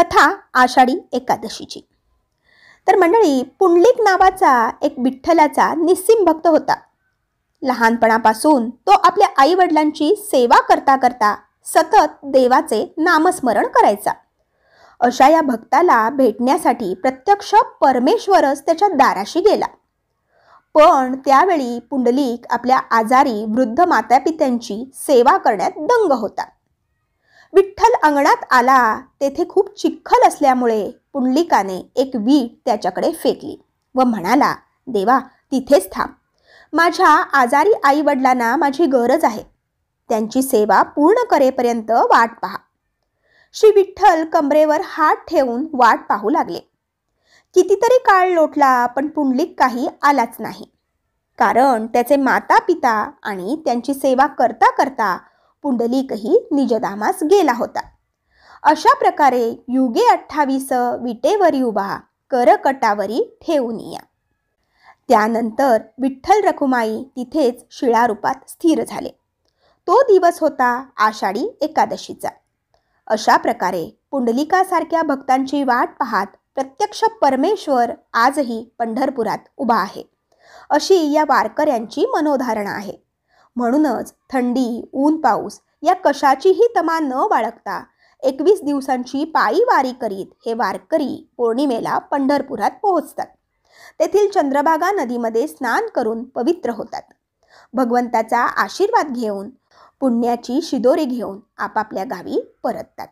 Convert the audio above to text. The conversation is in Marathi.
कथा आषाढी एकादशीची। तर मंडळी, पुंडलिक नावाचा एक विठ्ठलाचा निस्सिम भक्त होता। लहानपणापासून तो आपल्या आई वडिलांची सेवा करता करता सतत देवाचे नामस्मरण करायचा। अशा या भक्ताला भेटण्यासाठी प्रत्यक्ष परमेश्वरच त्याच्या दाराशी गेला। पण त्यावेळी पुंडलिक आपल्या आजारी वृद्ध मातापित्यांची सेवा करण्यात दंग होता। विठ्ठल अंगणात आला तेथे खूप चिखल असल्यामुळे पुंडलिकाने एक वीट त्याच्याकडे फेकली व म्हणाला, देवा, तिथेच थांब। माझ्या आजारी आई वडिलांना माझी गरज आहे, त्यांची सेवा पूर्ण करेपर्यंत वाट पहा। श्री विठ्ठल कमरेवर हात ठेवून वाट पाहू लागले। कितीतरी काळ लोटला पण पुंडलिक काही आलाच नाही, कारण त्याचे माता पिता आणि त्यांची सेवा करता करता पुंडलिकही निजधामास गेला होता। अशा प्रकारे युगे 28 विटेवरी उभा, करकटावरी ठेवून या। त्यानंतर विठ्ठल रखुमाई तिथेच शिळारूपात स्थिर झाले। तो दिवस होता आषाढी एकादशीचा। अशा प्रकारे पुंडलिकासारख्या भक्तांची वाट पाहत प्रत्यक्ष परमेश्वर आजही पंढरपुरात उभा आहे, अशी या वारकऱ्यांची मनोधारणा आहे। म्हणूनच थंडी, ऊन, पाऊस या कशाचीही तमा न बाळगता 21 दिवसांची पायी वारी करीत हे वारकरी पौर्णिमेला पंढरपुरात पोहोचतात। तेथील चंद्रभागा नदीमध्ये स्नान करून पवित्र होतात। भगवंताचा आशीर्वाद घेऊन, पुण्याची शिदोरी घेऊन आपापल्या गावी परततात।